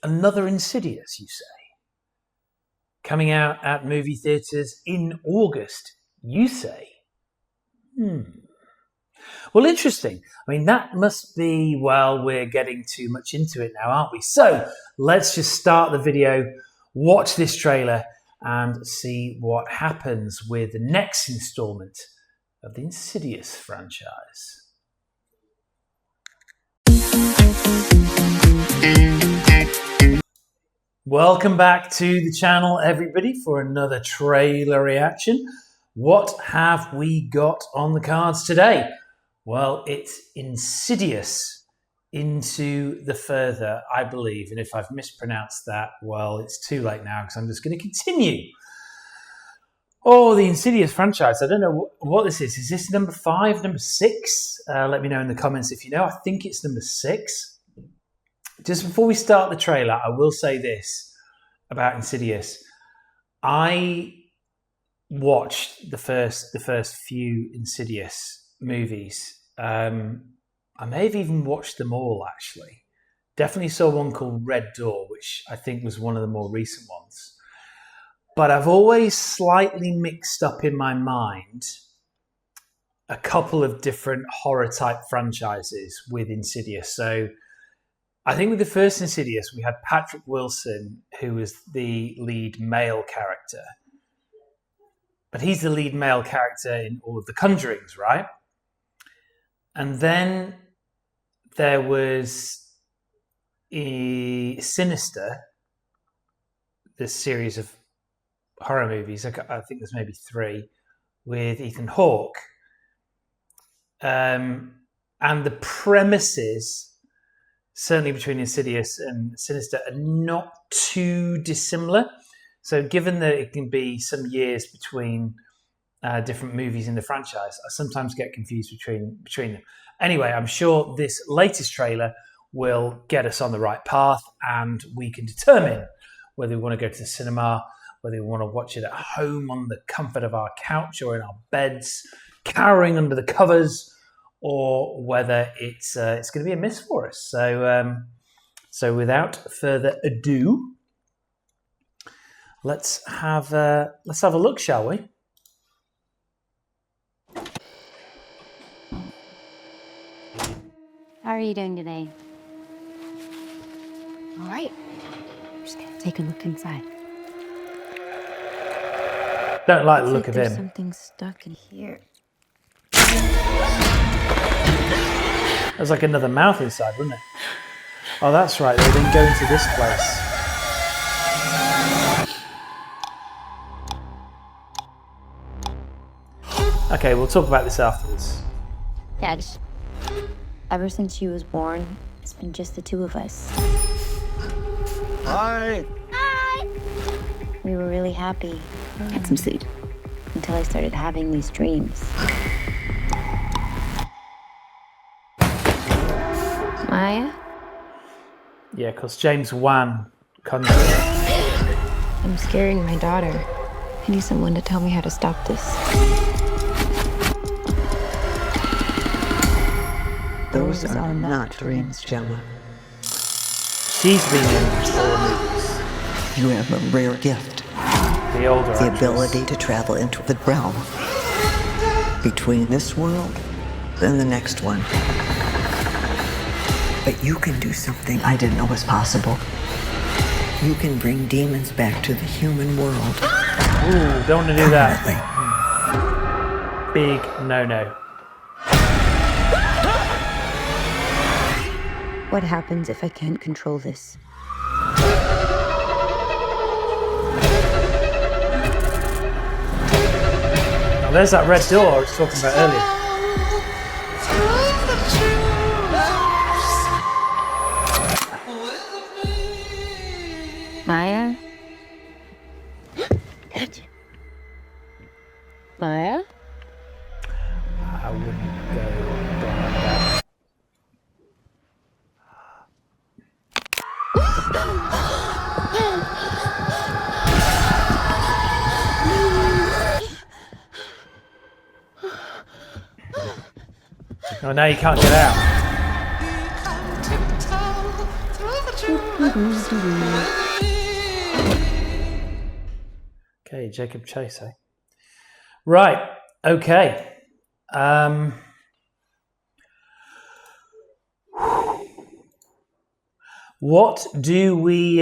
Another Insidious, you say? Coming out at movie theatres in August, you say? Well, interesting. I mean, that must be, well, we're getting too much into it now, aren't we? So let's just start the video, watch this trailer, and see what happens with the next installment of the Insidious franchise. Welcome back to the channel, everybody, for another trailer reaction. What have we got on the cards today? Well, it's Insidious Into the Further, I believe. And if I've mispronounced that, well, it's too late now because I'm just going to continue. Oh, the Insidious franchise. I don't know what this is. Is this number 5, number 6? Let me know in the comments if you know. I think it's number 6. Just before we start the trailer, I will say this about Insidious. I watched the first few Insidious movies. I may have even watched them all, actually. Definitely saw one called Red Door, which I think was one of the more recent ones. But I've always slightly mixed up in my mind a couple of different horror-type franchises with Insidious. So I think with the first Insidious, we had Patrick Wilson, who was the lead male character. But he's the lead male character in all of the Conjurings, right? And then there was Sinister, this series of horror movies. I think there's maybe 3 with Ethan Hawke. And the premises, certainly between Insidious and Sinister, are not too dissimilar. So given that it can be some years between different movies in the franchise, I sometimes get confused between them. Anyway, I'm sure this latest trailer will get us on the right path and we can determine whether we want to go to the cinema, whether we want to watch it at home on the comfort of our couch or in our beds, cowering under the covers, or whether it's going to be a miss for us. So without further ado, let's have a look, shall we? How are you doing today? All right. I'm just gonna take a look inside. Don't like the look of him. There's something stuck in here. There's like another mouth inside, wouldn't it? Oh, that's right. They didn't go into this place. Okay, we'll talk about this afterwards. Dad, ever since she was born, it's been just the 2 of us. Hi. Hi. We were really happy. Had some sleep until I started having these dreams. Maya? Yeah, because James Wan conjured. I'm scaring my daughter. I need someone to tell me how to stop this. Those are not dreams, Gemma. She's been in 4 movies. You have a rare gift. The older The actress. ability to travel into the realm between this world and the next one. But you can do something I didn't know was possible. You can bring demons back to the human world. Ooh, don't want to do that. Big no-no. What happens if I can't control this? Now, there's that red door I was talking about earlier. Maya? Maya? I wouldn't go down like that. Oh, now you can't get out. Okay, Jacob Chase, eh? Right, okay. What do we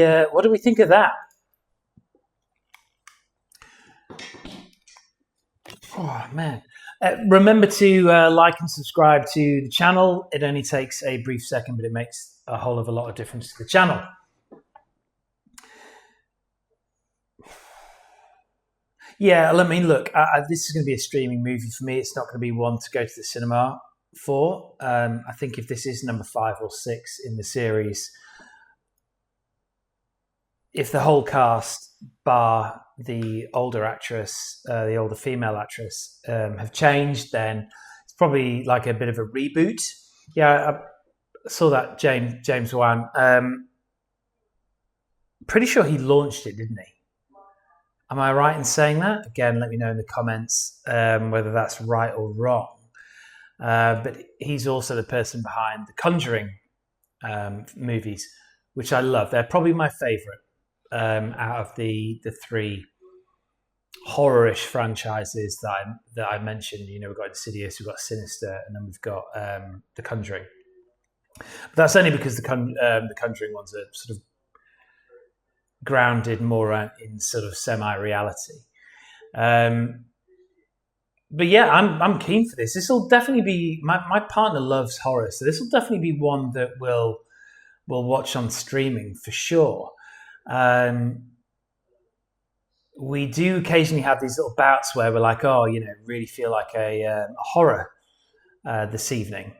think of that? Oh man! Remember to like and subscribe to the channel. It only takes a brief second, but it makes a whole of a lot of difference to the channel. Yeah, I mean, look, this is going to be a streaming movie for me. It's not going to be one to go to the cinema for. I think if this is number 5 or 6 in the series, if the whole cast, bar the older actress, the older female actress, have changed, then it's probably like a bit of a reboot. Yeah, I saw that James Wan. Pretty sure he launched it, didn't he? Am I right in saying that? Again, let me know in the comments whether that's right or wrong. But he's also the person behind the Conjuring movies, which I love. They're probably my favourite out of the 3 horror-ish franchises that I mentioned. You know, we've got Insidious, we've got Sinister, and then we've got the Conjuring. But that's only because the Conjuring ones are sort of grounded more in sort of semi-reality. But yeah, I'm keen for this. This will definitely be my partner loves horror, so this will definitely be one that we'll watch on streaming for sure. We do occasionally have these little bouts where we're like, oh, you know, really feel like a horror this evening,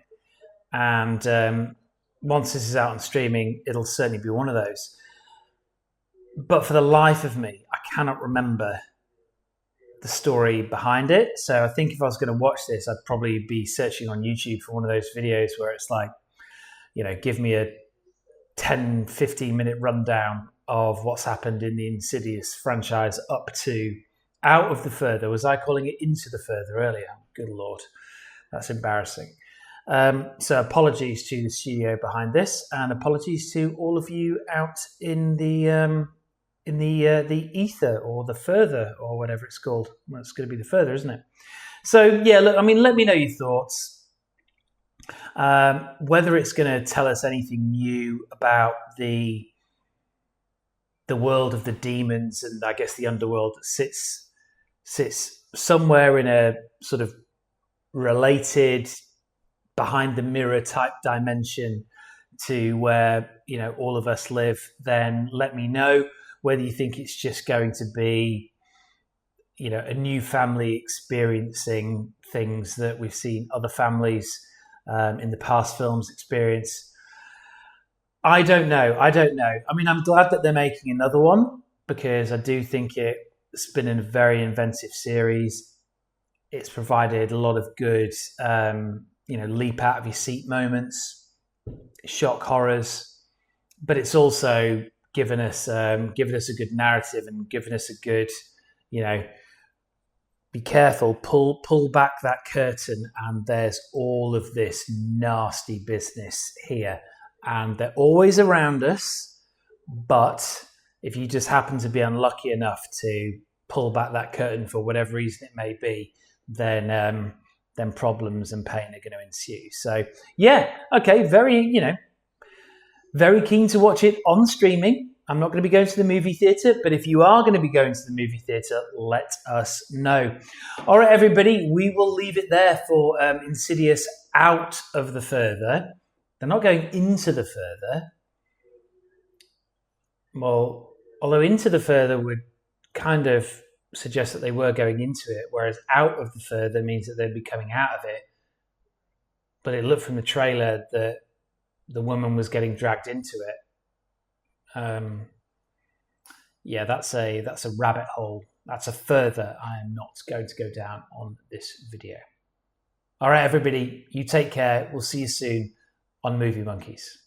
and once this is out on streaming, it'll certainly be one of those. But for the life of me, I cannot remember the story behind it. So I think if I was going to watch this, I'd probably be searching on YouTube for one of those videos where it's like, you know, give me a 10, 15 minute rundown of what's happened in the Insidious franchise up to Out of the Further. Was I calling it Into the Further earlier? Good Lord, that's embarrassing. So apologies to the studio behind this, and apologies to all of you out in the ether or the further or whatever it's called. Well, it's going to be the further, isn't it? So yeah, look, I mean, let me know your thoughts. Whether it's going to tell us anything new about the world of the demons and I guess the underworld that sits somewhere in a sort of related behind the mirror type dimension to where, you know, all of us live, then let me know. Whether you think it's just going to be, you know, a new family experiencing things that we've seen other families in the past films experience. I don't know. I mean, I'm glad that they're making another one because I do think it's been a very inventive series. It's provided a lot of good, you know, leap out of your seat moments, shock horrors, but it's also given us a good narrative and given us a good, you know, be careful, pull back that curtain, and there's all of this nasty business here, and they're always around us. But if you just happen to be unlucky enough to pull back that curtain for whatever reason it may be, then problems and pain are going to ensue. So yeah, okay, very keen to watch it on streaming. I'm not going to be going to the movie theatre, but if you are going to be going to the movie theatre, let us know. All right, everybody, we will leave it there for Insidious Out of the Further. They're not going into the further. Well, although Into the Further would kind of suggest that they were going into it, whereas Out of the Further means that they'd be coming out of it. But it looked from the trailer that the woman was getting dragged into it. Yeah, that's a rabbit hole. That's a further I am not going to go down on this video. All right, everybody, you take care. We'll see you soon on Movie Monkeys.